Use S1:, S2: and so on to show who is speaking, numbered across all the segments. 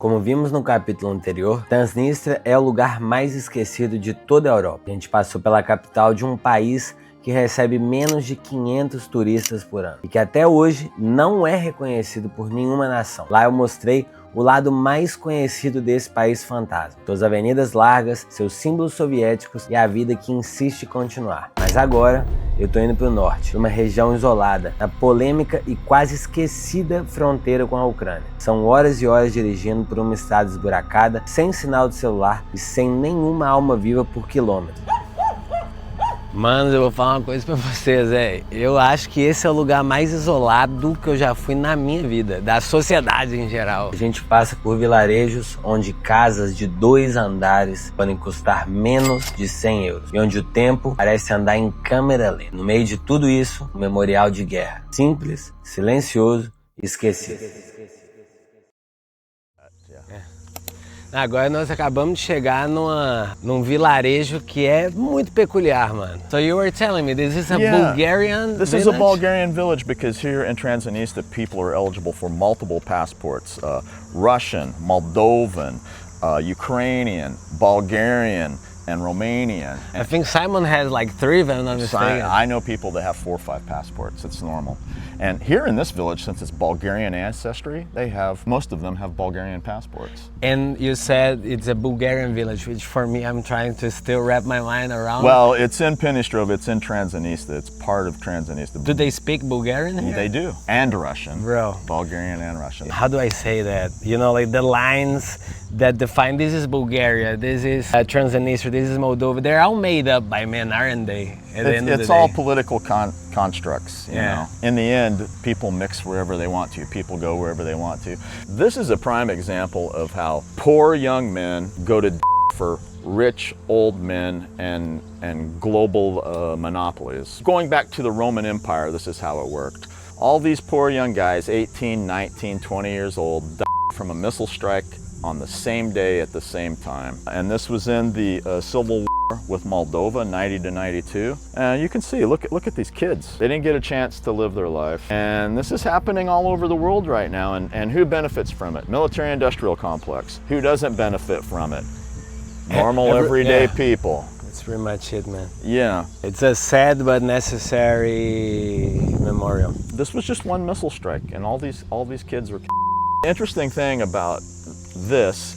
S1: Como vimos no capítulo anterior, Transnistria é o lugar mais esquecido de toda a Europa. A gente passou pela capital de um país que recebe menos de 500 turistas por ano e que até hoje não é reconhecido por nenhuma nação. Lá eu mostrei o lado mais conhecido desse país fantasma, suas avenidas largas, seus símbolos soviéticos e a vida que insiste em continuar. Mas agora eu tô indo pro norte, numa região isolada, na polêmica e quase esquecida fronteira com a Ucrânia. São horas e horas dirigindo por uma estrada esburacada, sem sinal de celular e sem nenhuma alma viva por quilômetros. Mano, eu vou falar uma coisa pra vocês, eu acho que esse é o lugar mais isolado que eu já fui na minha vida, da sociedade em geral. A gente passa por vilarejos onde casas de 2 andares podem custar menos de 100 euros e onde o tempo parece andar em câmera lenta. No meio de tudo isso, um memorial de guerra, simples, silencioso e esquecido. Agora nós acabamos de chegar num vilarejo que é muito peculiar, mano. So you were telling me this is a Bulgarian village?
S2: This is a Bulgarian village because here in Transnistria people are eligible for multiple passports. Russian, Moldovan, Ukrainian, Bulgarian, and Romanian.
S1: I think Simon has like 3 if I'm not mistaken.
S2: I know people that have 4 or 5 passports. It's normal. And here in this village, since it's Bulgarian ancestry, most of them have Bulgarian passports.
S1: And you said it's a Bulgarian village, which for me, I'm trying to still wrap my mind around.
S2: Well, it's in Penistrov, it's in Transnistria, it's part of Transnistria.
S1: Do they speak Bulgarian here?
S2: They do, and Russian.
S1: Bro.
S2: Bulgarian and Russian.
S1: How do I say that? You know, like the lines that define this is Bulgaria, this is Transnistria, this is Moldova, they're all made up by men, aren't they?
S2: It's all political constructs, you know. In the end, people mix wherever they want to. People go wherever they want to. This is a prime example of how poor young men go to for rich old men and global monopolies. Going back to the Roman Empire, this is how it worked. All these poor young guys, 18, 19, 20 years old, died from a missile strike on the same day at the same time. And this was in the Civil War with Moldova, 90 to 92. And you can see, look at these kids. They didn't get a chance to live their life. And this is happening all over the world right now. And who benefits from it? Military-industrial complex. Who doesn't benefit from it? Normal, everyday people.
S1: That's pretty much it, man.
S2: Yeah.
S1: It's a sad but necessary memorial.
S2: This was just one missile strike, and all these kids were. The interesting thing about this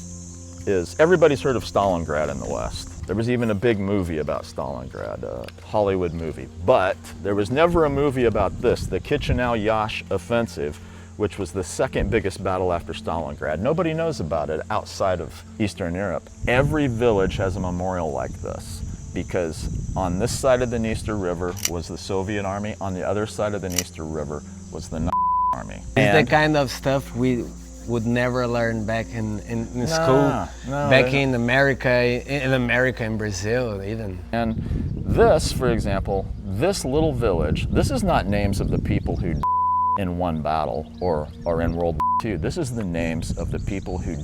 S2: is everybody's heard of Stalingrad in the West. There was even a big movie about Stalingrad, a Hollywood movie. But there was never a movie about this, the Chisinau-Yash offensive, which was the second biggest battle after Stalingrad. Nobody knows about it outside of Eastern Europe. Every village has a memorial like this because on this side of the Dniester River was the Soviet army, on the other side of the Dniester River was the Nazi army.
S1: It's the kind of stuff we would never learn back in school, back in America, in Brazil even.
S2: And this, for example, this little village, this is not names of the people who in one battle or in World War II. This is the names of the people who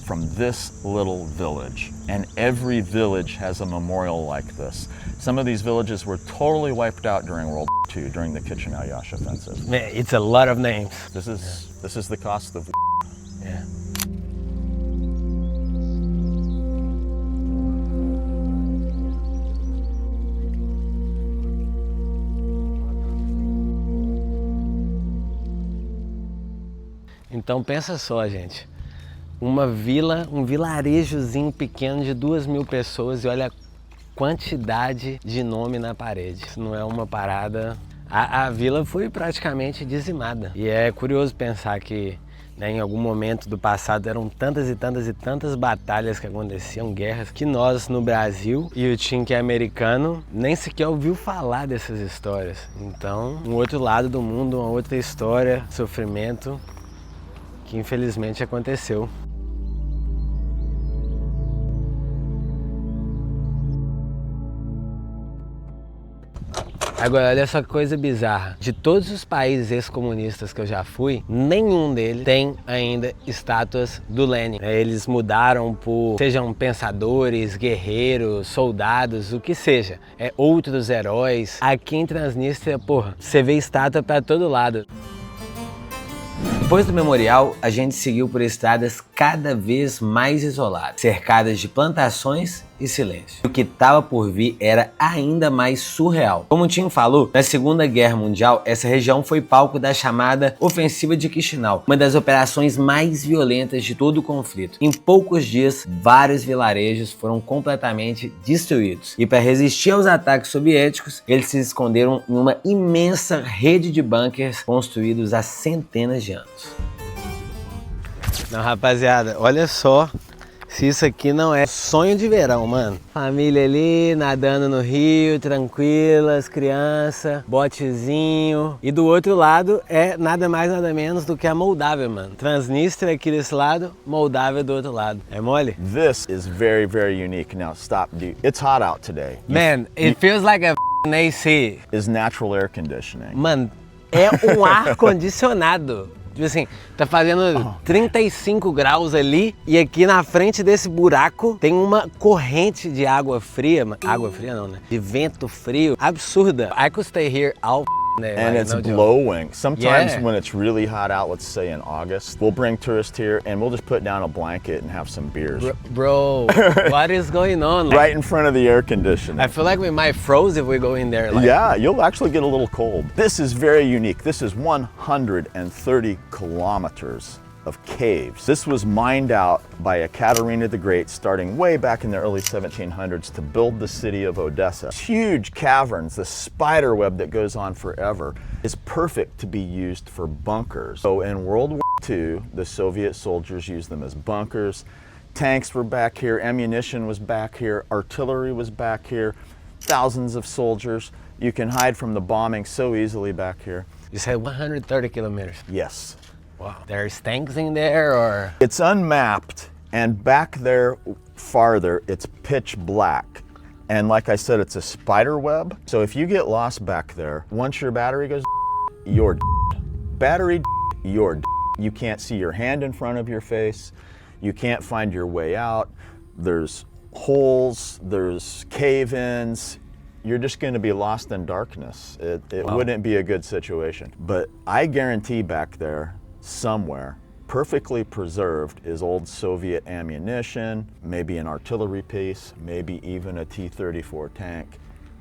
S2: from this little village. And every village has a memorial like this. Some of these villages were totally wiped out during World War II, during the Chisinau-Yash offensive.
S1: Man, it's a lot of names.
S2: This is the cost of
S1: Yeah. Então pensa só, gente, uma vila, um vilarejozinho pequeno de 2.000 pessoas e olha a quantidade de nome na parede. Isso não é uma parada... A vila foi praticamente dizimada. E é curioso pensar que em algum momento do passado eram tantas e tantas e tantas batalhas que aconteciam, guerras, que nós no Brasil e o Tim que é americano nem sequer ouviu falar dessas histórias. Então, um outro lado do mundo, uma outra história, sofrimento que infelizmente aconteceu. Agora, olha só que coisa bizarra. De todos os países ex-comunistas que eu já fui, nenhum deles tem ainda estátuas do Lenin. Eles mudaram por, sejam pensadores, guerreiros, soldados, o que seja. Outros heróis. Aqui em Transnistria, porra, você vê estátua pra todo lado. Depois do memorial, a gente seguiu por estradas cada vez mais isoladas, cercadas de plantações e silêncio. O que estava por vir era ainda mais surreal. Como o Tim falou, na Segunda Guerra Mundial, essa região foi palco da chamada Ofensiva de Chisinau, uma das operações mais violentas de todo o conflito. Em poucos dias, vários vilarejos foram completamente destruídos. E para resistir aos ataques soviéticos, eles se esconderam em uma imensa rede de bunkers construídos há centenas de anos. Não, rapaziada, olha só se isso aqui não é sonho de verão, mano. Família ali, nadando no rio, tranquilas, criança, botezinho. E do outro lado é nada mais, nada menos do que a Moldávia, mano. Transnistria aqui desse lado, Moldávia do outro lado. É mole?
S2: This is very, very unique. Now stop, dude. It's hot out today.
S1: Man, it feels like a AC.
S2: Is natural air conditioning.
S1: Mano, é um ar-condicionado. Tipo assim, tá fazendo 35 graus ali e aqui na frente desse buraco tem uma corrente de água fria. Água fria não, né? De vento frio. Absurda. I could stay here all day.
S2: And
S1: like,
S2: it's
S1: no joke.
S2: blowing. Sometimes
S1: Yeah.
S2: when it's really hot out, let's say in August, we'll bring tourists here and we'll just put down a blanket and have some beers.
S1: Bro, what is going on? Like,
S2: Right in front of the air conditioning.
S1: I feel like we might froze if we go in there. Like,
S2: Yeah, you'll actually get a little cold. This is very unique. This is 130 kilometers of caves. This was mined out by Ekaterina the Great starting way back in the early 1700s to build the city of Odessa. Huge caverns, the spider web that goes on forever, is perfect to be used for bunkers. So in World War II, the Soviet soldiers used them as bunkers. Tanks were back here, ammunition was back here, artillery was back here, thousands of soldiers. You can hide from the bombing so easily back here.
S1: you said 130 kilometers.
S2: Yes.
S1: Wow. There's tanks in there or?
S2: It's unmapped, and back there farther, it's pitch black. And like I said, it's a spider web. So if you get lost back there, once your battery goes, you're battery, you're you can't see your hand in front of your face. You can't find your way out. There's holes, there's cave-ins. You're just going to be lost in darkness. It
S1: Wow.
S2: wouldn't be a good situation. But I guarantee back there, somewhere, perfectly preserved is old Soviet ammunition, maybe an artillery piece, maybe even a T-34 tank,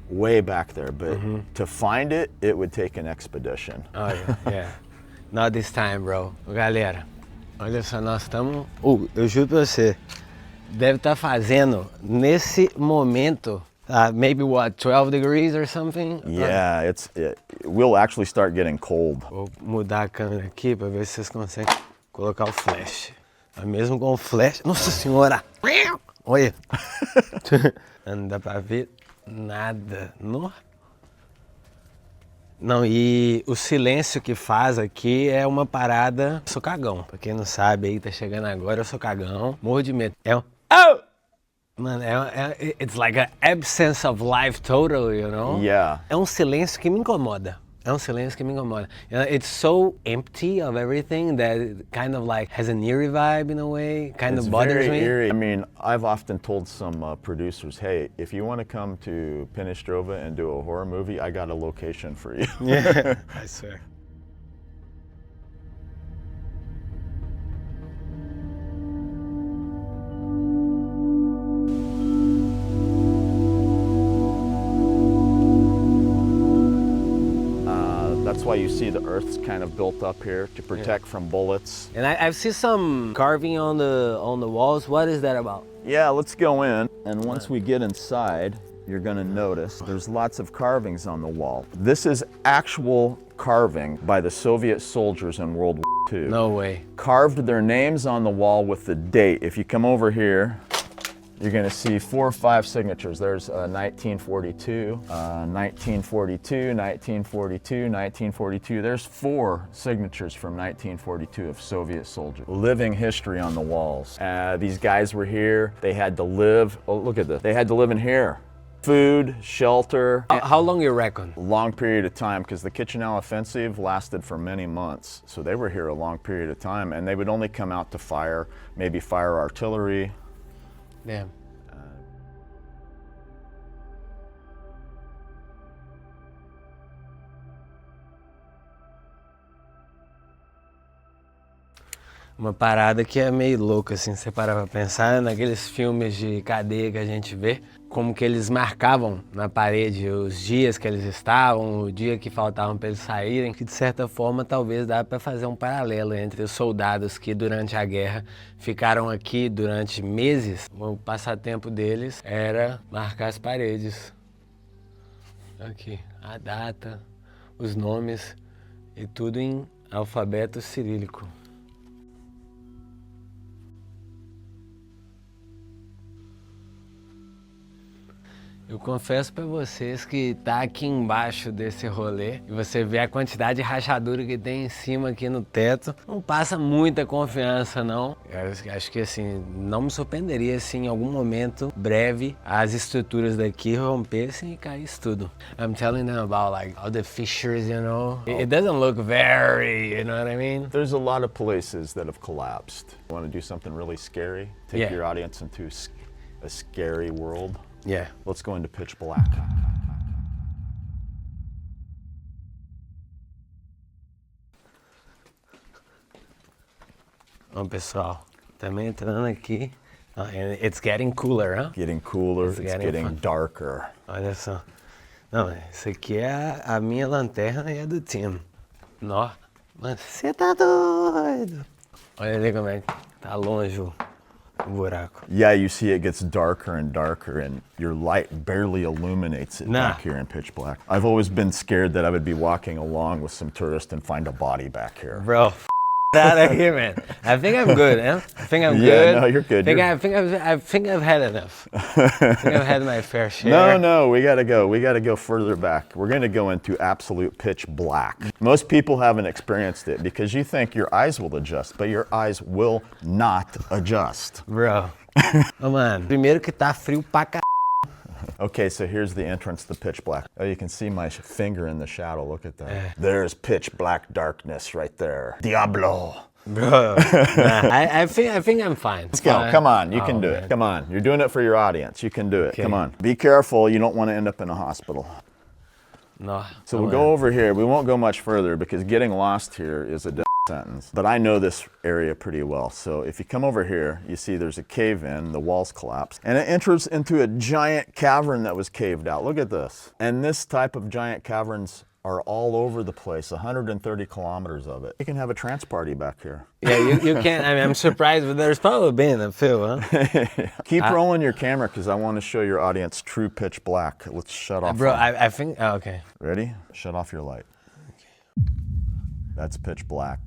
S2: way back there. But to find it, it would take an expedition.
S1: Oh, yeah, yeah. Not this time, bro. Galera, olha só, nós estamos... eu juro pra você, deve estar fazendo, nesse momento, maybe what, 12 degrees or something?
S2: Yeah, we'll actually start getting cold.
S1: Vou mudar a câmera aqui pra ver se vocês conseguem colocar o flash. Mas mesmo com o flash... Nossa senhora! Olha! Não dá pra ver nada. Não, e o silêncio que faz aqui é uma parada... Eu sou cagão. Pra quem não sabe aí, tá chegando agora, eu sou cagão. Morro de medo. É um... Oh! Mano, it's like an absence of life total, you know?
S2: Yeah.
S1: É um silêncio que me incomoda. É um silêncio que me incomoda. You know, it's so empty of everything that it kind of like has an eerie vibe in a way. Kind
S2: It's
S1: of bothers
S2: very
S1: me.
S2: eerie. I mean, I've often told some producers, hey, if you want to come to Pinistrova and do a horror movie, I got a location for you.
S1: Yeah, I swear.
S2: That's why you see the earth's kind of built up here to protect from bullets.
S1: And I've seen some carving on the walls. What is that about?
S2: Yeah, let's go in. And once we get inside, you're gonna notice there's lots of carvings on the wall. This is actual carving by the Soviet soldiers in World War II.
S1: No way.
S2: Carved their names on the wall with the date. If you come over here, you're gonna see 4 or 5 signatures. There's 1942, 1942, 1942, 1942. There's 4 signatures from 1942 of Soviet soldiers. Living history on the walls. These guys were here. They had to live, oh, look at this. They had to live in here. Food, shelter.
S1: How long you reckon?
S2: A long period of time, because the Chisinau offensive lasted for many months. So they were here a long period of time, and they would only come out to fire, maybe fire artillery.
S1: Damn. Uma parada que é meio louca, assim, você parar pra pensar naqueles filmes de cadeia que a gente vê, como que eles marcavam na parede os dias que eles estavam, o dia que faltavam para eles saírem, que de certa forma talvez dá para fazer um paralelo entre os soldados que durante a guerra ficaram aqui durante meses. O passatempo deles era marcar as paredes. Aqui, a data, os nomes e tudo em alfabeto cirílico. Eu confesso pra vocês que tá aqui embaixo desse rolê e você vê a quantidade de rachadura que tem em cima aqui no teto, não passa muita confiança não. Eu acho que assim, não me surpreenderia se em algum momento breve as estruturas daqui rompessem e caísse tudo. I'm telling them about like all the fissures, you know. It doesn't look very, you know what I mean?
S2: There's a lot of places that have collapsed. You want to do something really scary? Take your audience into a scary world?
S1: Yeah.
S2: Let's go into pitch black.
S1: Bom, pessoal, também entrando aqui. And it's getting cooler, huh?
S2: Getting cooler, it's getting darker.
S1: Olha só. Não, isso aqui é a minha lanterna e a do Tim. Nó, mano, você tá doido. Olha ali como é que tá longe o buraco.
S2: Yeah, you see it gets darker and darker and your light barely illuminates it back here in pitch black. I've always been scared that I would be walking along with some tourists and find a body back here.
S1: Bro, out of here, man. I think I'm good, man. I think I'm good.
S2: Yeah, no, you're good.
S1: I think I've had enough. I think I've had my fair share.
S2: No, we gotta go. We gotta go further back. We're gonna go into absolute pitch black. Most people haven't experienced it because you think your eyes will adjust, but your eyes will not adjust.
S1: Bro. Oh, mano, primeiro que tá frio pra c****.
S2: Okay, so here's the entrance to pitch black. Oh, you can see my finger in the shadow. Look at that. There's pitch black darkness right there. Diablo.
S1: Bro, nah, I think I'm fine.
S2: Let's go. Come on, you can do it. Come on, you're doing it for your audience. You can do it. Come on. Be careful. You don't want to end up in a hospital.
S1: No.
S2: So we'll go over here. We won't go much further because getting lost here is a death sentence. But I know this area pretty well. So if you come over here, you see there's a cave in, the walls collapse, and it enters into a giant cavern that was caved out. Look at this. And this type of giant caverns are all over the place, 130 kilometers of it. You can have a trance party back here.
S1: Yeah, you can't, I mean, I'm surprised, but there's probably been a few, huh?
S2: Keep rolling your camera because I want to show your audience true pitch black. Let's shut off.
S1: Bro, I think, oh, okay.
S2: Ready? Shut off your light. That's pitch black.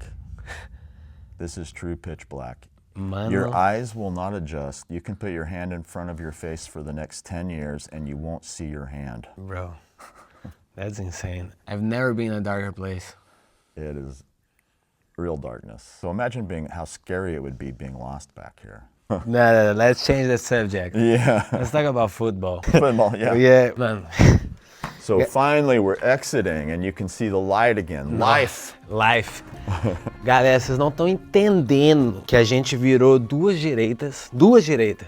S2: This is true pitch black.
S1: Mano.
S2: Your eyes will not adjust. You can put your hand in front of your face for the next 10 years and you won't see your hand.
S1: Bro, that's insane. I've never been in a darker place.
S2: It is real darkness. So imagine how scary it would be being lost back here.
S1: No, let's change the subject.
S2: Yeah.
S1: Let's talk about football.
S2: Football, yeah.
S1: Yeah, man.
S2: So finally we're exiting and you can see the light again. Life.
S1: Galera, vocês não estão entendendo que a gente virou duas direitas.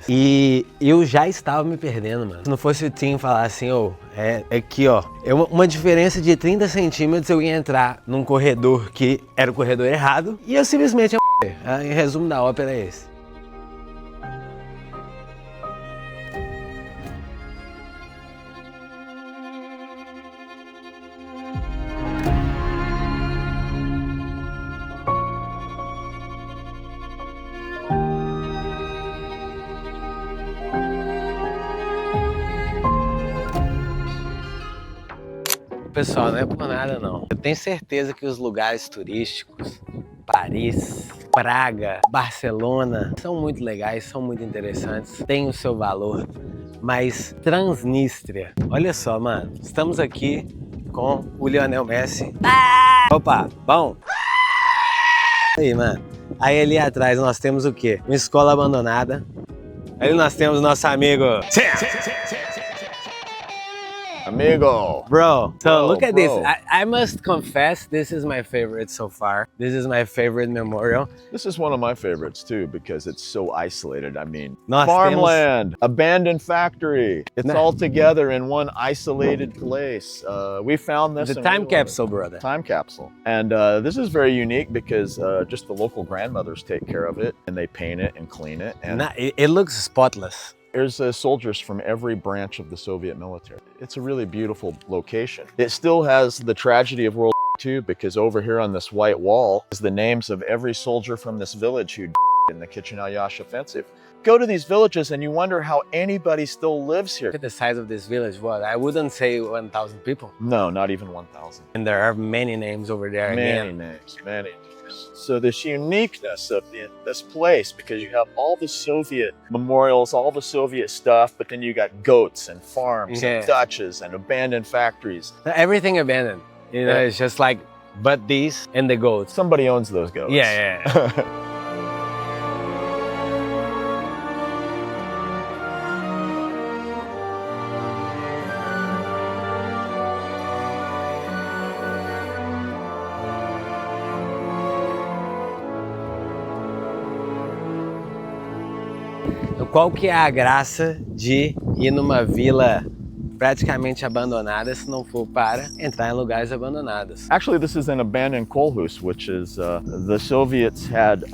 S1: E eu já estava me perdendo, mano. Se não fosse o Tim falar assim, é aqui, ó. Uma diferença de 30 centímetros eu ia entrar num corredor que era o corredor errado e eu simplesmente ia morrer. Em resumo da ópera é esse. Pessoal, não é por nada não. Eu tenho certeza que os lugares turísticos, Paris, Praga, Barcelona, são muito legais, são muito interessantes, têm o seu valor. Mas Transnistria, olha só, mano, estamos aqui com o Lionel Messi. Opa, bom? Aí, mano. Aí ali atrás nós temos o quê? Uma escola abandonada. Ali nós temos nosso amigo...
S2: Amigo.
S1: Bro, so look at this.
S2: Bro.
S1: I must confess, this is my favorite so far. This is my favorite memorial.
S2: This is one of my favorites too because it's so isolated. I mean,
S1: Nós
S2: farmland, abandoned factory. It's
S1: Nah.
S2: all together in one isolated place. We found this.
S1: The
S2: and
S1: time
S2: we love it.
S1: capsule, brother.
S2: Time capsule. And this is very unique because just the local grandmothers take care of it and they paint it and clean it. And
S1: It looks spotless.
S2: there's soldiers from every branch of the Soviet military. It's a really beautiful location. It still has the tragedy of World War II because over here on this white wall is the names of every soldier from this village who in the Chisinau-Iași offensive. Go to these villages and you wonder how anybody still lives here.
S1: Look at the size of this village. Well, I wouldn't say 1,000 people.
S2: No, not even 1,000.
S1: And there are many names over there.
S2: Many
S1: again.
S2: names, many names. So this uniqueness of this place, because you have all the Soviet memorials, all the Soviet stuff, but then you got goats and farms
S1: Yeah.
S2: and Dutches and abandoned factories.
S1: Everything abandoned. You know,
S2: Yeah.
S1: it's just like, but these and the goats.
S2: Somebody owns those goats.
S1: Yeah. Qual que é a graça de ir numa vila praticamente abandonada se não for para entrar em lugares abandonados?
S2: Actually, this is an abandoned kolhus, which is the Soviets had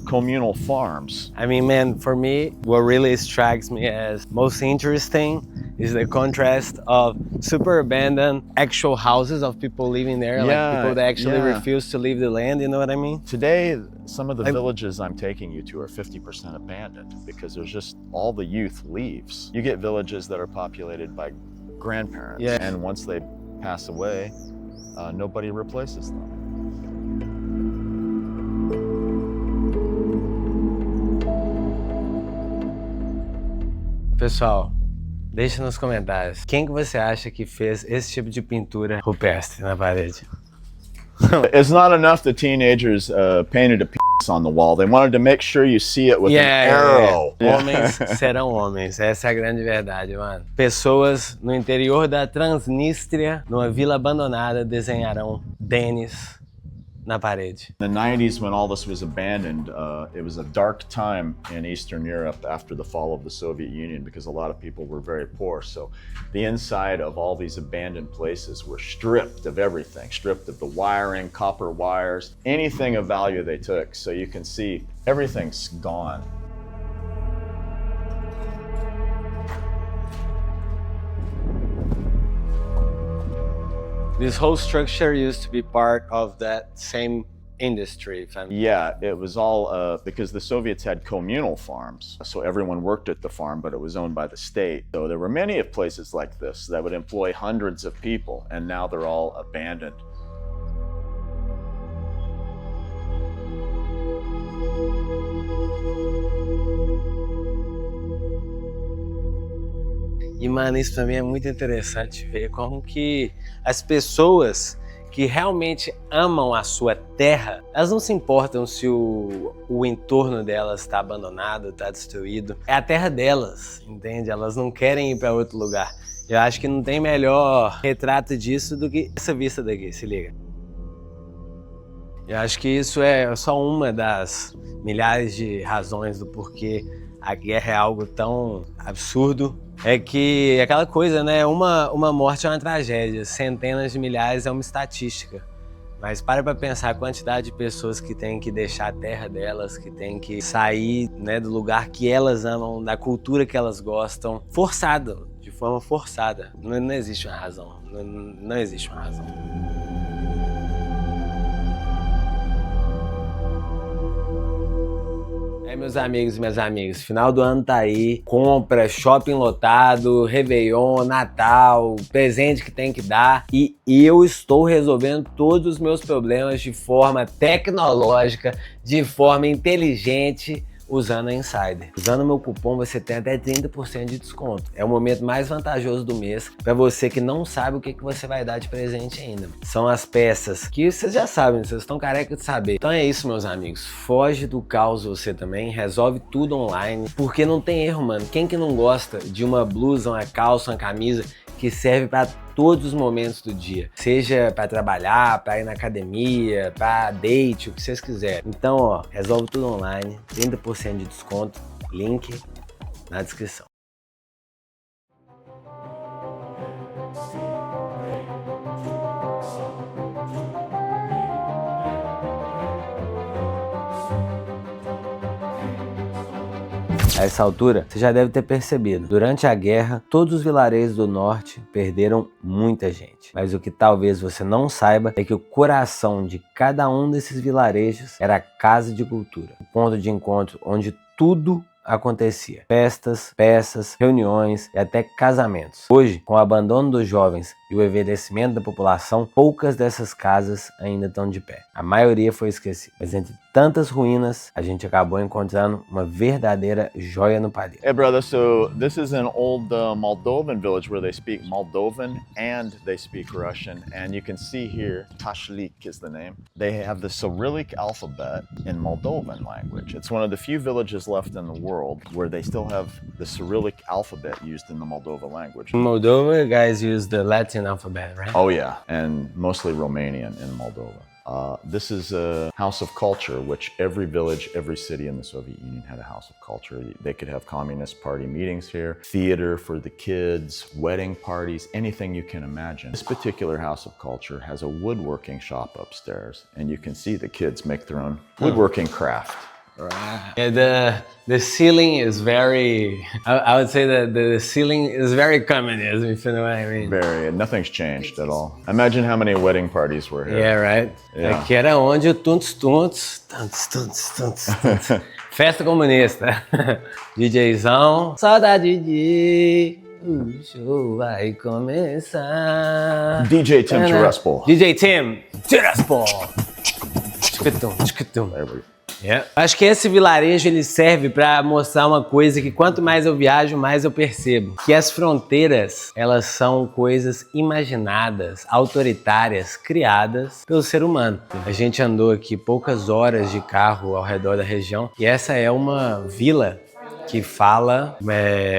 S2: communal farms.
S1: I mean, man, for me, what really strikes me as most interesting is the contrast of super abandoned actual houses of people living there, like
S2: Yeah,
S1: people that actually
S2: yeah.
S1: refuse to leave the land, you know what I mean?
S2: Today, some of the villages I'm taking you to are 50% abandoned because there's just all the youth leaves. You get villages that are populated by grandparents,
S1: Yeah.
S2: and once they pass away, nobody replaces them.
S1: Pessoal, deixa nos comentários. Quem que você acha que fez esse tipo de pintura rupestre na parede?
S2: It's not enough the teenagers painted a penis on the wall. They wanted to make sure you see it with an arrow.
S1: Homens serão homens, essa é a grande verdade, mano. Pessoas no interior da Transnistria, numa vila abandonada, desenharão Denis na parede.
S2: In the 90s, when all this was abandoned, it was a dark time in Eastern Europe after the fall of the Soviet Union because a lot of people were very poor. So the inside of all these abandoned places were stripped of everything, stripped of the wiring, copper wires, anything of value they took. So you can see everything's gone.
S1: This whole structure used to be part of that same industry, if I'm...
S2: Yeah, it was all because the Soviets had communal farms. So everyone worked at the farm, but it was owned by the state. So there were many of places like this that would employ hundreds of people, and now they're all abandoned.
S1: E, mano, isso pra mim é muito interessante ver como que as pessoas que realmente amam a sua terra, elas não se importam se o entorno delas está abandonado, está destruído. É a terra delas, entende? Elas não querem ir para outro lugar. Eu acho que não tem melhor retrato disso do que essa vista daqui, se liga. Eu acho que isso é só uma das milhares de razões do porquê a guerra é algo tão absurdo. É que aquela coisa, né? Uma morte é uma tragédia, centenas de milhares é uma estatística. Mas para pensar a quantidade de pessoas que têm que deixar a terra delas, que têm que sair, né, do lugar que elas amam, da cultura que elas gostam, forçado, de forma forçada. Não existe uma razão, não existe uma razão. Meus amigos e minhas amigas, final do ano tá aí, compra, shopping lotado, Réveillon, Natal, presente que tem que dar, e eu estou resolvendo todos os meus problemas de forma tecnológica, de forma inteligente, usando a Insider. Usando o meu cupom você tem até 30% de desconto. É o momento mais vantajoso do mês para você que não sabe o que você vai dar de presente ainda. São as peças que vocês já sabem, vocês estão careca de saber. Então é isso, meus amigos. Foge do caos você também, resolve tudo online, porque não tem erro, mano. Quem que não gosta de uma blusa, uma calça, uma camisa que serve para todos os momentos do dia. Seja para trabalhar, para ir na academia, para date, o que vocês quiserem. Então, ó, resolve tudo online, 30% de desconto, link na descrição. A essa altura, você já deve ter percebido, durante a guerra, todos os vilarejos do norte perderam muita gente. Mas o que talvez você não saiba é que o coração de cada um desses vilarejos era a casa de cultura, o ponto de encontro onde tudo acontecia. Festas, peças, reuniões e até casamentos. Hoje, com o abandono dos jovens e o envelhecimento da população, poucas dessas casas ainda estão de pé. A maioria foi esquecida. Mas entre tantas ruínas, a gente acabou encontrando uma verdadeira joia no palheiro.
S2: Hey brother, so this is an old Moldovan village where they speak Moldovan and they speak Russian. And you can see here, Tashlik is the name. They have the Cyrillic alphabet in Moldovan language. It's one of the few villages left in the world where they still have the Cyrillic alphabet used in the Moldova language.
S1: In Moldova, guys use the Latin alphabet, right?
S2: Oh yeah, and mostly Romanian in Moldova. This is a house of culture, which every village, every city in the Soviet Union had a house of culture. They could have Communist Party meetings here, theater for the kids, wedding parties, anything you can imagine. This particular house of culture has a woodworking shop upstairs, and you can see the kids make their own woodworking craft.
S1: Right. Yeah, the ceiling is very, I would say that the ceiling is very communist, if you know what I mean.
S2: Very, nothing's changed at all. Imagine how many wedding parties were here.
S1: Yeah, right.
S2: Yeah.
S1: Aqui era onde o tuntos. Festa comunista. DJzão. Saudade de... O show vai começar.
S2: DJ Tim Tiraspol.
S1: DJ Tim Tiraspol.
S2: There we go.
S1: Yeah. Acho que esse vilarejo ele serve para mostrar uma coisa que quanto mais eu viajo, mais eu percebo. Que as fronteiras, elas são coisas imaginadas, autoritárias, criadas pelo ser humano. A gente andou aqui poucas horas de carro ao redor da região e essa é uma vila que fala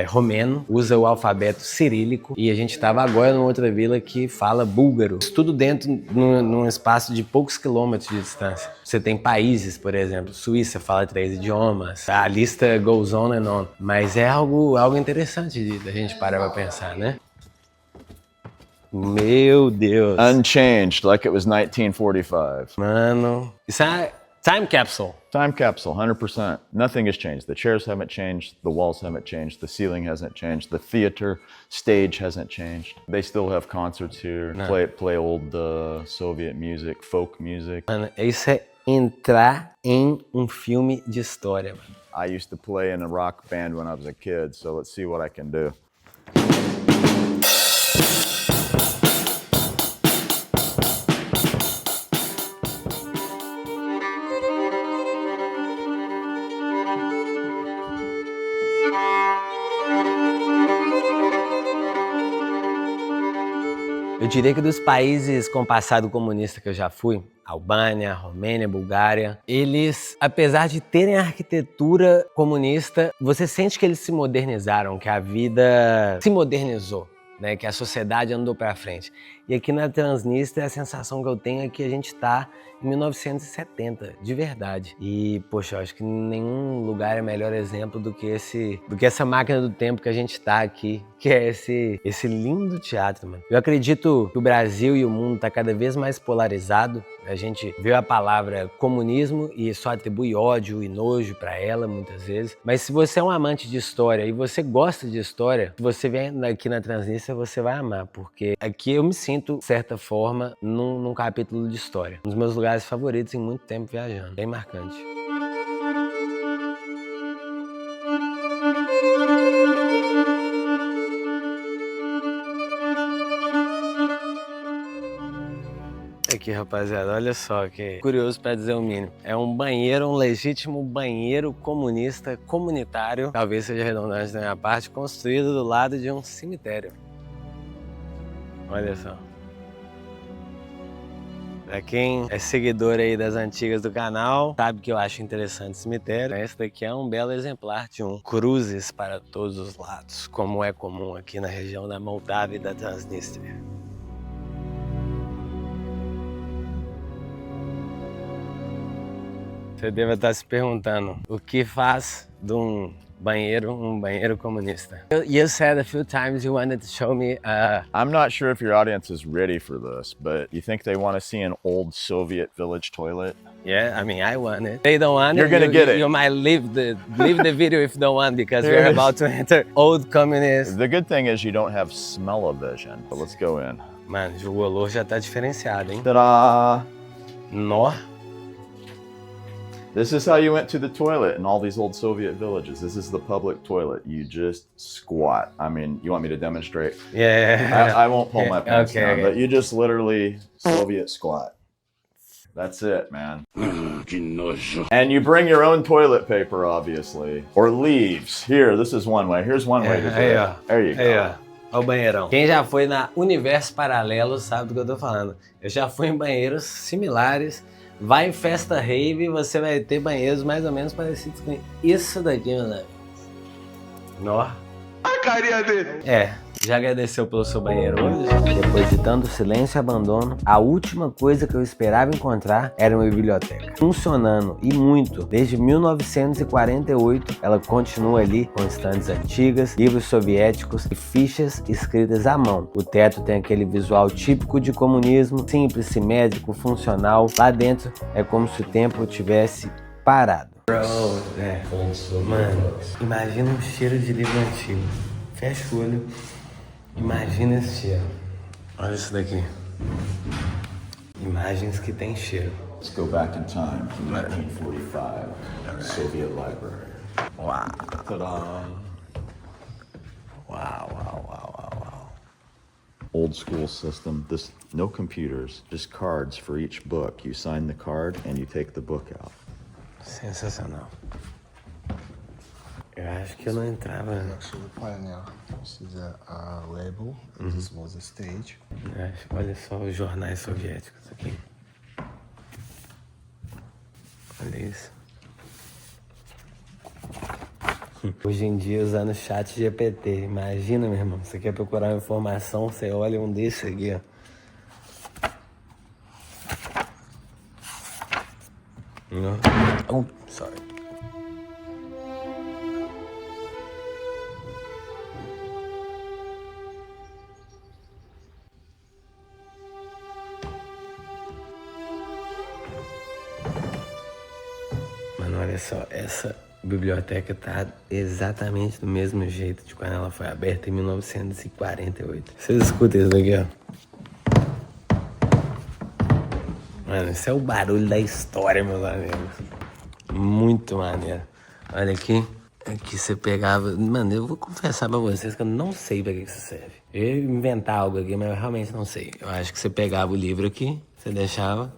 S1: romeno, usa o alfabeto cirílico, e a gente estava agora numa outra vila que fala búlgaro. Isso tudo dentro num espaço de poucos quilômetros de distância. Você tem países, por exemplo, Suíça fala 3 idiomas, a lista goes on and on. Mas é algo interessante da gente parar pra pensar, né? Meu Deus.
S2: Unchanged, like it was 1945.
S1: Mano, isso é time capsule.
S2: Time capsule, 100%. Nothing has changed. The chairs haven't changed, the walls haven't changed, the ceiling hasn't changed, the theater stage hasn't changed. They still have concerts here, play old Soviet music, folk music.
S1: Mano, isso é entrar em um filme de história, mano.
S2: I used to play in a rock band when I was a kid, so let's see what I can do.
S1: Eu diria que dos países com passado comunista que eu já fui, Albânia, Romênia, Bulgária, eles, apesar de terem a arquitetura comunista, você sente que eles se modernizaram, que a vida se modernizou, né? Que a sociedade andou para frente. E aqui na Transnistria a sensação que eu tenho é que a gente está em 1970, de verdade. E, poxa, eu acho que nenhum lugar é melhor exemplo do que essa máquina do tempo que a gente está aqui, que é esse lindo teatro, mano. Eu acredito que o Brasil e o mundo tá cada vez mais polarizado. A gente vê a palavra comunismo e só atribui ódio e nojo para ela muitas vezes. Mas se você é um amante de história e você gosta de história, se você vem aqui na Transnistria, você vai amar, porque aqui eu me sinto, de certa forma, num capítulo de história. Um dos meus lugares favoritos em muito tempo viajando. Bem marcante. Aqui, rapaziada, olha só que curioso para dizer o mínimo. É um banheiro, um legítimo banheiro comunista, comunitário, talvez seja redundante da minha parte, construído do lado de um cemitério. Olha só. Pra quem é seguidor aí das antigas do canal, sabe que eu acho interessante esse cemitério. Esse daqui é um belo exemplar de um cruzes para todos os lados, como é comum aqui na região da Moldávia e da Transnistria. Você deve estar se perguntando o que faz de um banheiro comunista. You said a few times you wanted to show me.
S2: I'm not sure if your audience is ready for this, but you think they want to see an old Soviet village toilet?
S1: Yeah, I mean, I want it. They don't want
S2: You're
S1: it.
S2: Gonna get it.
S1: You might leave the video if you don't want, because we're about to enter old communist.
S2: The good thing is you don't have smell-o-vision, but let's go in.
S1: Mano, o olor já tá diferenciado, hein?
S2: Ta-da!
S1: Nó.
S2: This is how you went to the toilet in all these old Soviet villages. This is the public toilet. You just squat. I mean, you want me to demonstrate?
S1: Yeah.
S2: I won't pull my pants down,
S1: okay.
S2: but you just literally Soviet squat. That's it, man. And you bring your own toilet paper, obviously. Or leaves. Here, this is one way. Here's one way to do it. There you go.
S1: Aí, ó. Ó o banheirão. Quem já foi na Universo Paralelo sabe do que eu tô falando. Eu já fui em banheiros similares. Vai em festa rave e você vai ter banheiros mais ou menos parecidos com isso daqui, meus amigos. Nó. A carinha dele. Já agradeceu pelo seu banheiro hoje? Depois de tanto silêncio e abandono, a última coisa que eu esperava encontrar era uma biblioteca. Funcionando, e muito. Desde 1948, ela continua ali com estantes antigas, livros soviéticos e fichas escritas à mão. O teto tem aquele visual típico de comunismo, simples, simétrico, funcional. Lá dentro é como se o tempo tivesse parado. Mano, imagina um cheiro de livro antigo. Fecha o olho. Imagina esse cheiro. Olha isso daqui. Imagens que tem cheiro.
S2: Let's go back in time to 1945, Soviet Library.
S1: Wow.
S2: Ta-da!
S1: Wow.
S2: Old school system. No computers, just cards for each book. You sign the card and you take the book out.
S1: Sensacional. Eu acho que eu não entrava.
S3: Actually, pioneer. This is a label. This was a stage.
S1: Olha só os jornais soviéticos aqui. Olha isso. Hoje em dia usando o chat GPT. Imagina, meu irmão, você quer procurar uma informação, você olha um desse aqui, ó. Oh, sorry. Mano, olha só, essa biblioteca tá exatamente do mesmo jeito de quando ela foi aberta em 1948. Vocês escutam isso daqui, ó. Mano, esse é o barulho da história, meus amigos. Muito maneiro. Olha aqui. Aqui você pegava... Mano, eu vou confessar pra vocês que eu não sei pra que isso serve. Eu ia inventar algo aqui, mas eu realmente não sei. Eu acho que você pegava o livro aqui, você deixava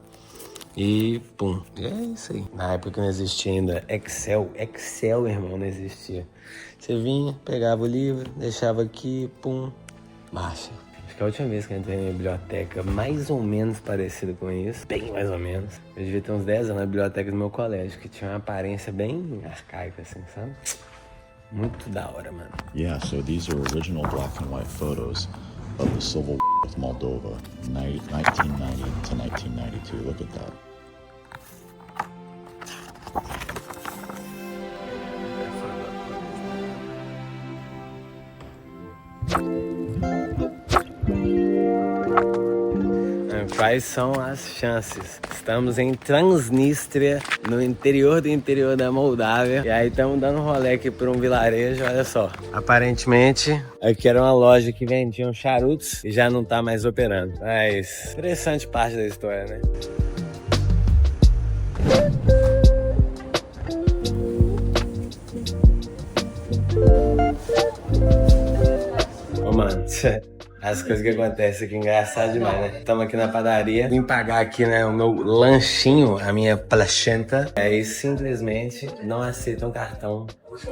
S1: e pum. E é isso aí. Na época que não existia ainda Excel. Excel, irmão, não existia. Você vinha, pegava o livro, deixava aqui, pum, baixa. Acho que a última vez que eu entrei na biblioteca mais ou menos parecida com isso, bem mais ou menos, eu devia ter uns 10 anos na biblioteca do meu colégio, que tinha uma aparência bem arcaica, assim, sabe? Muito da hora, mano.
S2: Yeah, so these are original black and white photos of the Civil War with Moldova, 1990 to 1992. Look at that.
S1: Quais são as chances? Estamos em Transnistria, no interior do interior da Moldávia. E aí estamos dando um rolê aqui por um vilarejo, olha só. Aparentemente, aqui era uma loja que vendia charutos e já não tá mais operando. Mas interessante parte da história, né? Ô, mano, as coisas que acontecem aqui, engraçado demais, né? Estamos aqui na padaria, vim pagar aqui, né, o meu lanchinho, a minha placenta. Aí simplesmente não aceitam cartão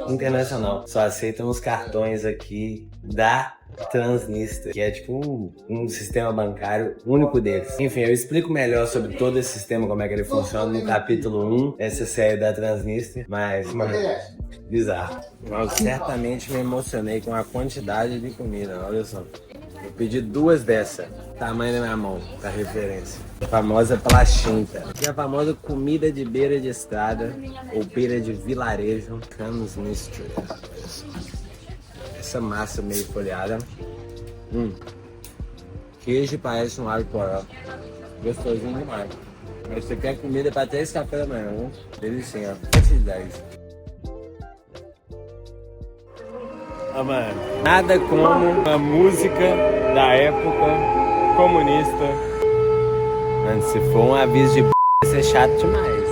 S1: internacional. Só aceitam os cartões aqui da Transnistria, que é tipo um sistema bancário único deles. Enfim, eu explico melhor sobre todo esse sistema, como é que ele funciona no capítulo 1 dessa série da Transnistria. Mas, mano, bizarro. Eu certamente me emocionei com a quantidade de comida, olha só. Eu pedi 2 dessa, tamanho da minha mão, pra referência. A famosa placenta. E a famosa comida de beira de estrada ou beira de vilarejo comes mystery. Essa massa meio folhada. Queijo parece um alho poró. Gostosinho demais. Mas você quer comida pra 3 café da manhã, hein? Delicinha, 10. Ah, mano, nada como a música da época comunista. Mano, se for um aviso de vai ser chato demais.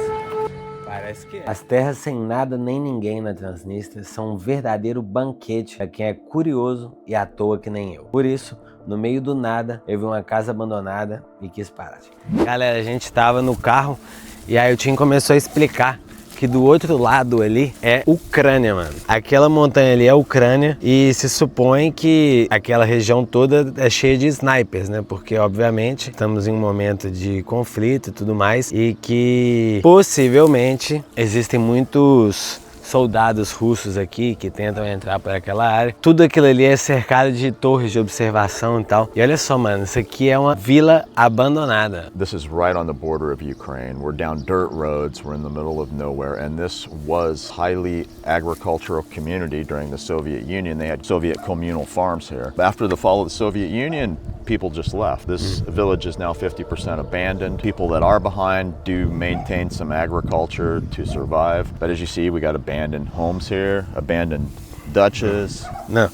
S1: Parece que é. As terras sem nada nem ninguém na Transnistria são um verdadeiro banquete pra quem é curioso e à toa que nem eu. Por isso, no meio do nada, eu vi uma casa abandonada e quis parar. Galera, a gente tava no carro e aí o Tim começou a explicar que do outro lado ali é Ucrânia, mano. Aquela montanha ali é Ucrânia e se supõe que aquela região toda é cheia de snipers, né? Porque, obviamente, estamos em um momento de conflito e tudo mais e que, possivelmente, existem muitos soldados russos aqui que tentam entrar por aquela área. Tudo aquilo ali é cercado de torres de observação e tal. E olha só, mano, isso aqui é uma vila abandonada.
S2: This is right on the border of Ukraine. We're down dirt roads. We're in the middle of nowhere. And this was highly agricultural community during the Soviet Union. They had Soviet communal farms here. After the fall of the Soviet Union, people just left. This village is now 50% abandoned. People that are behind do maintain some agriculture to survive. But as you see, we got abandoned homes here, abandoned dutches.
S1: Não,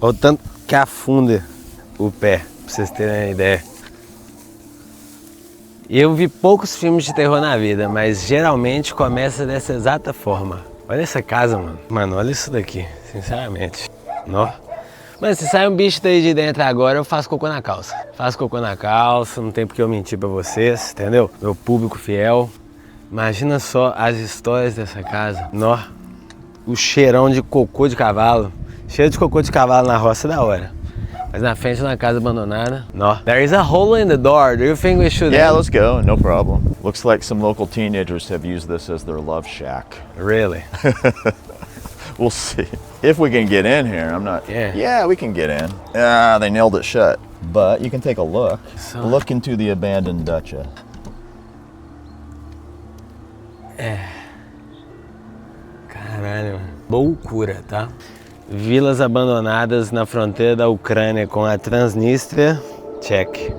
S1: olha o tanto que afunda o pé, pra vocês terem uma ideia. Eu vi poucos filmes de terror na vida, mas geralmente começa dessa exata forma. Olha essa casa, mano. Mano, olha isso daqui, sinceramente. Nó. Mas se sai um bicho daí de dentro agora, eu faço cocô na calça. Faço cocô na calça, não tem porque eu mentir pra vocês, entendeu? Meu público fiel. Imagina só as histórias dessa casa. Nó, o cheirão de cocô de cavalo. Cheiro de cocô de cavalo na roça é da hora. Mas na frente de uma casa abandonada, nó. There is a hole in the door. Do you think we should?
S2: Yeah, let's go. No problem. Looks like some local teenagers have used this as their love shack.
S1: Really?
S2: We'll see. If we can get in here, I'm not...
S1: Yeah.
S2: Yeah, we can get in. Ah, they nailed it shut. But you can take a look.
S1: So...
S2: Look into the abandoned duchy.
S1: Caralho, mano. Loucura, tá? Vilas abandonadas na fronteira da Ucrânia com a Transnistria. Check.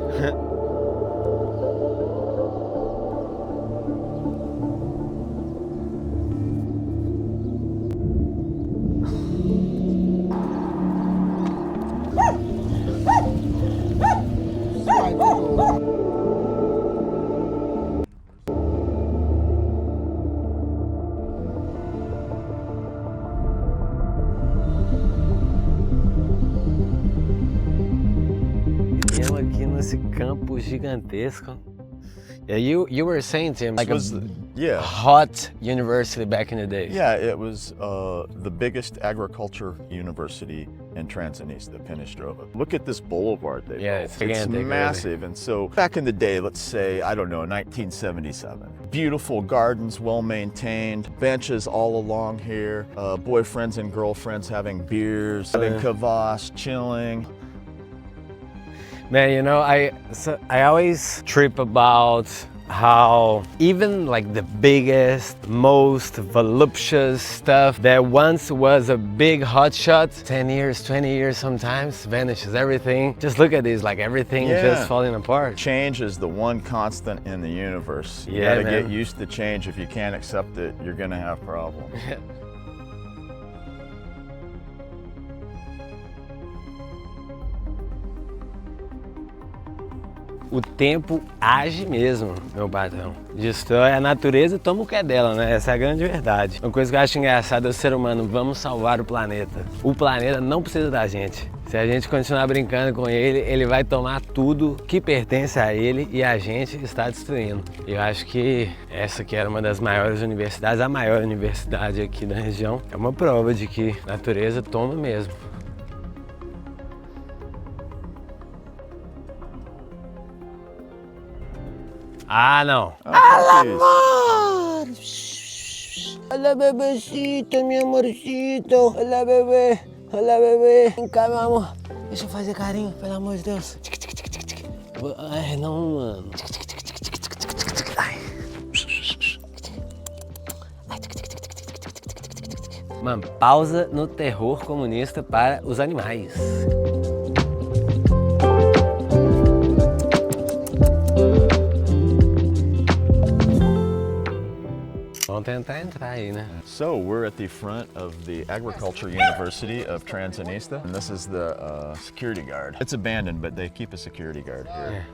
S1: Aqui nesse campo gigantesco. Yeah, you were saying, Tim, like
S2: Yeah.
S1: hot university back in the day.
S2: Yeah, it was the biggest agriculture university in Transnistria, Penistrova. Look at this boulevard they
S1: Yeah,
S2: built.
S1: it's gigantic,
S2: massive. And so back in the day, let's say, I don't know, 1977. Beautiful gardens, well maintained, benches all along here, boyfriends and girlfriends having beers, having kvass, chilling.
S1: Man, you know, I always trip about how even like the biggest, most voluptuous stuff that once was a big hotshot, 10 years, 20 years sometimes, vanishes. Everything. Just look at this, like everything just falling apart.
S2: Change is the one constant in the universe. You
S1: Yeah,
S2: gotta
S1: man.
S2: get used to change. If you can't accept it, you're gonna have problems.
S1: O tempo age mesmo, meu patrão. Destrói a natureza e toma o que é dela, né? Essa é a grande verdade. Uma coisa que eu acho engraçada é o ser humano. Vamos salvar o planeta. O planeta não precisa da gente. Se a gente continuar brincando com ele, ele vai tomar tudo que pertence a ele e a gente está destruindo. E eu acho que essa que era uma das maiores universidades, a maior universidade aqui da região, é uma prova de que a natureza toma mesmo. Ah, não.
S2: Oh,
S1: Amor! Olha, bebecita, meu amorcito. Olha, bebê. Olha, bebê. Vem cá, meu amor. Deixa eu fazer carinho, pelo amor de Deus. Ai, não, mano. Ai. Mano, pausa no terror comunista para os animais. Vamos tentar entrar aí, né?
S2: So we're at the front of the Agriculture University of Transnistria, and this is the security guard. It's abandoned, but they keep a security guard here.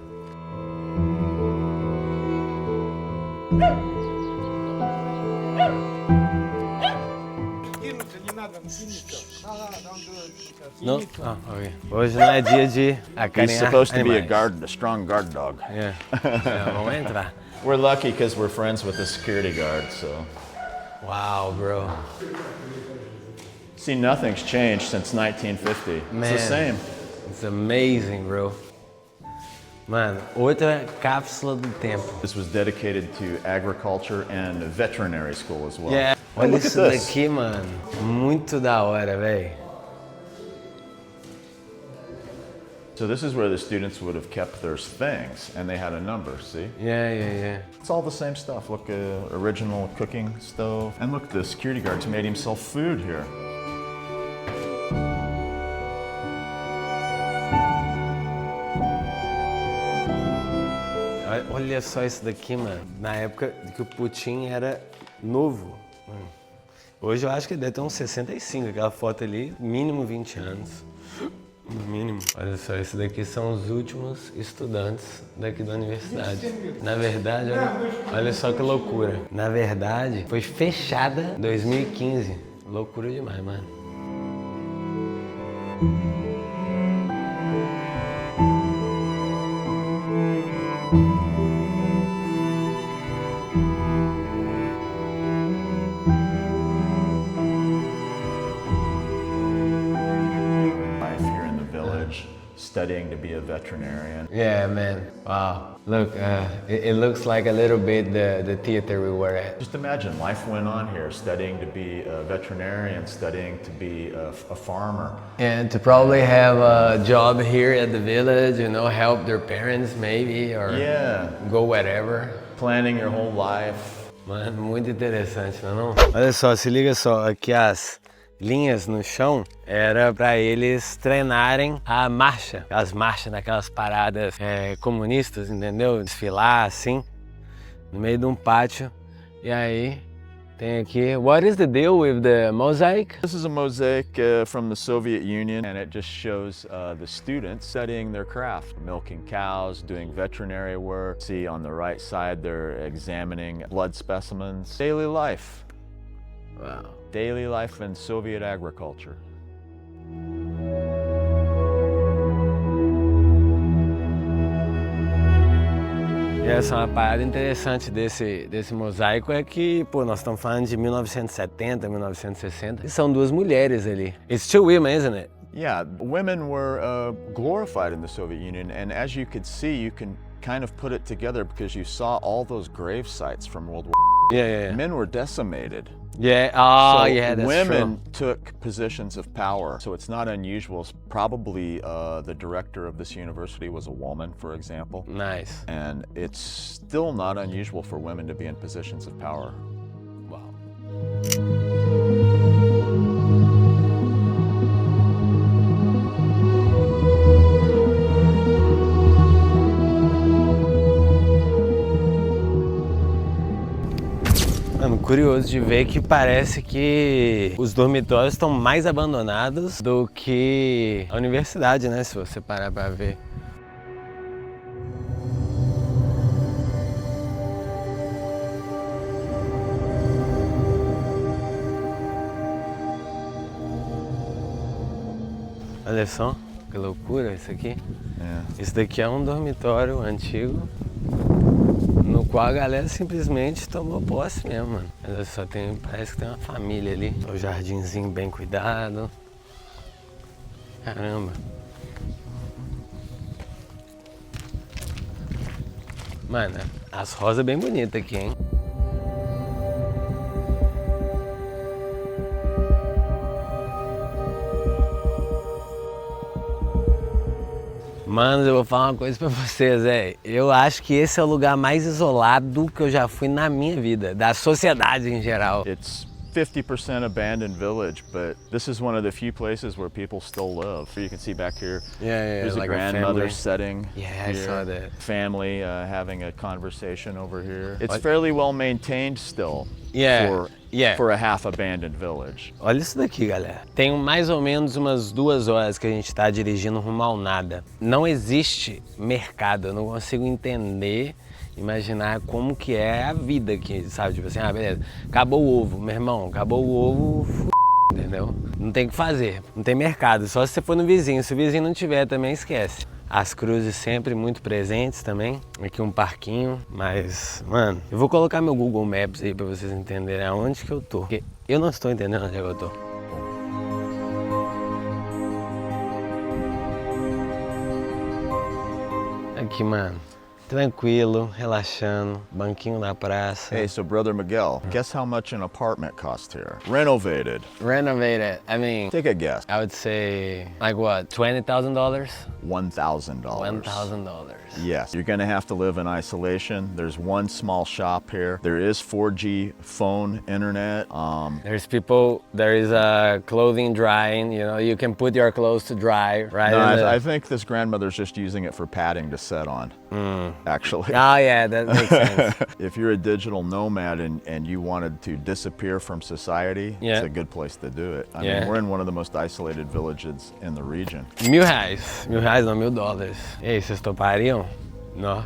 S1: No, oh, okay. Hoje não é dia de acarinhar
S2: He's supposed to be
S1: animais.
S2: a strong guard dog.
S1: Vamos entrar.
S2: We're lucky because we're friends with the security guard, so.
S1: Wow, bro.
S2: See, nothing's changed since 1950.
S1: Man,
S2: It's the same.
S1: It's amazing, bro. Mano, outra cápsula do tempo.
S2: This was dedicated to agriculture and veterinary school as well.
S1: Yeah.
S2: Oh,
S1: Olha
S2: look
S1: isso
S2: at this.
S1: daqui, mano. Muito da hora, velho.
S2: So this is where the students would have kept their things, and they had a number, see?
S1: Yeah.
S2: It's all the same stuff. Look, original cooking stove. And look, the security guards made himself food here.
S1: Olha só isso daqui, mano. Na época que o Putin era novo. Mano. Hoje eu acho que ele deve ter uns 65, aquela foto ali, mínimo 20 anos. No mínimo. Olha só, esses daqui são os últimos estudantes daqui da universidade. Na verdade, olha só que loucura. Na verdade, foi fechada em 2015. Loucura demais, mano.
S2: Studying to be a veterinarian.
S1: Yeah, man. Wow. Look, it looks like a little bit the theater we were at.
S2: Just imagine, life went on here, studying to be a veterinarian, studying to be a farmer.
S1: And to probably have a job here at the village, you know, help their parents maybe, or go wherever.
S2: Planning your whole life.
S1: Mano, muito interessante, não é? Olha só, se liga só, aqui as linhas no chão era para eles treinarem a marcha, as marchas naquelas paradas comunistas, entendeu? Desfilar assim, no meio de um pátio. E aí tem aqui, what is the deal with the mosaic?
S2: This is a mosaic from the Soviet Union, and it just shows the students studying their craft, milking cows, doing veterinary work. See on the right side, they're examining blood specimens. Daily life.
S1: Wow.
S2: Daily life in Soviet agriculture.
S1: E essa é uma parada interessante desse mosaico é que, pô, nós estamos falando de 1970, 1960, e são duas mulheres ali. It's two women, isn't it?
S2: Yeah, women were glorified in the Soviet Union, and as you could see, you can kind of put it together because you saw all those grave sites from World War.
S1: Yeah.
S2: Men were decimated.
S1: Yeah, that's
S2: women
S1: true.
S2: took positions of power, so it's not unusual. Probably the director of this university was a woman, for example.
S1: Nice.
S2: And it's still not unusual for women to be in positions of power.
S1: Wow. Curioso de ver que parece que os dormitórios estão mais abandonados do que a universidade, né? Se você parar para ver. Olha só, que loucura isso aqui. Isso daqui é um dormitório antigo, no qual a galera simplesmente tomou posse mesmo, mano. Olha só, parece que tem uma família ali. O jardinzinho bem cuidado. Caramba. Mano, as rosas bem bonitas aqui, hein? Mano, eu vou falar uma coisa pra vocês, eu acho que esse é o lugar mais isolado que eu já fui na minha vida, da sociedade em geral.
S2: It's 50% abandoned village, but this is one of the few places where people still live. You can see back here, there's
S1: like
S2: a grandmother
S1: family.
S2: setting.
S1: Yeah, I saw that.
S2: Family having a conversation over here. It's fairly well maintained still for a half abandoned village.
S1: Olha isso daqui, galera. Tem mais ou menos umas 2 horas que a gente tá dirigindo rumo ao nada. Não existe mercado, eu não consigo entender, imaginar como que é a vida aqui, sabe? Tipo assim, beleza, acabou o ovo, meu irmão, acabou o ovo, entendeu? Não tem o que fazer, não tem mercado, só se você for no vizinho. Se o vizinho não tiver também, esquece. As cruzes sempre muito presentes também. Aqui um parquinho, mas, mano, eu vou colocar meu Google Maps aí pra vocês entenderem aonde que eu tô. Porque eu não estou entendendo onde é que eu tô. Aqui, mano. Tranquilo, relaxando, banquinho na praça.
S2: Hey, so Brother Miguel, guess how much an apartment cost here? Renovated.
S1: Renovated, I mean,
S2: Take a guess.
S1: I would say, like what, $20,000?
S2: $1,000.
S1: $1,000.
S2: Yes, you're gonna have to live in isolation. There's one small shop here. There is 4G phone internet.
S1: There is a clothing drying, you know, you can put your clothes to dry, right?
S2: No, I think this grandmother's just using it for padding to set on, actually.
S1: Oh yeah, that makes sense.
S2: If you're a digital nomad and you wanted to disappear from society, it's a good place to do it. I mean, we're in one of the most isolated villages in the region.
S1: R$1.000. R$1.000 não, $1.000. Ei, vocês topariam? Não.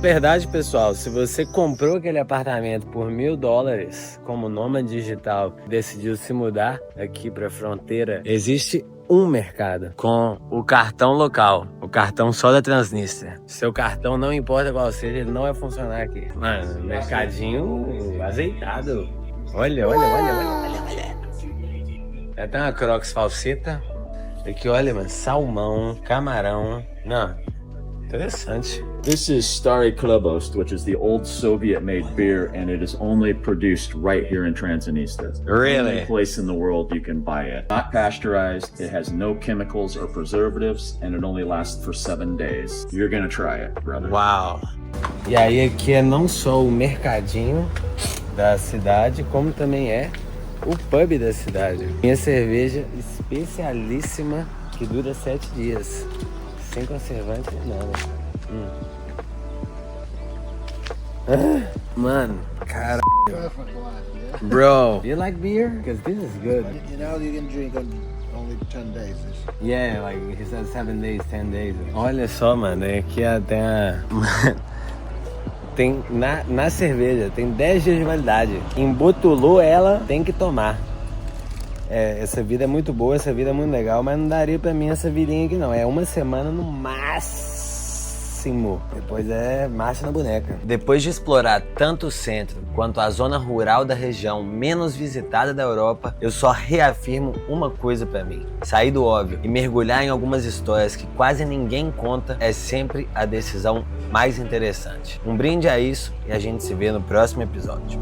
S1: Verdade, pessoal, se você comprou aquele apartamento por $1.000 como nômade digital e decidiu se mudar aqui para a fronteira, existe um mercado com o cartão local, o cartão só da Transnistria. Seu cartão, não importa qual seja, ele não vai funcionar aqui. Mano, mercadinho azeitado. Olha. Tem uma Crocs falseta. Aqui, olha, mano, salmão, camarão. Não, interessante.
S2: This is Stary Klobost, which is the old Soviet-made beer, and it is only produced right here in Transnistria.
S1: Really?
S2: The only place in the world you can buy it. Not pasteurized, it has no chemicals or preservatives, and it only lasts for 7 days. You're gonna try it, brother.
S1: Uau! E aí aqui é não só o mercadinho da cidade, como também é o pub da cidade. Minha cerveja especialíssima que dura 7 dias. Sem conservante nem nada. Mano, caralho. Bro, do you like beer? Because this is good.
S3: You know, you can drink on only 10 days.
S1: Yeah, like he said 7 days, 10 days. Olha só, mano, aqui tem a... Tem na cerveja, tem 10 dias de validade. Embotulou ela, tem que tomar. Essa vida é muito boa, essa vida é muito legal, mas não daria pra mim essa vidinha aqui não. É 1 semana no máximo. Depois é marcha na boneca. Depois de explorar tanto o centro quanto a zona rural da região menos visitada da Europa, eu só reafirmo uma coisa pra mim: sair do óbvio e mergulhar em algumas histórias que quase ninguém conta é sempre a decisão mais interessante. Um brinde a isso e a gente se vê no próximo episódio.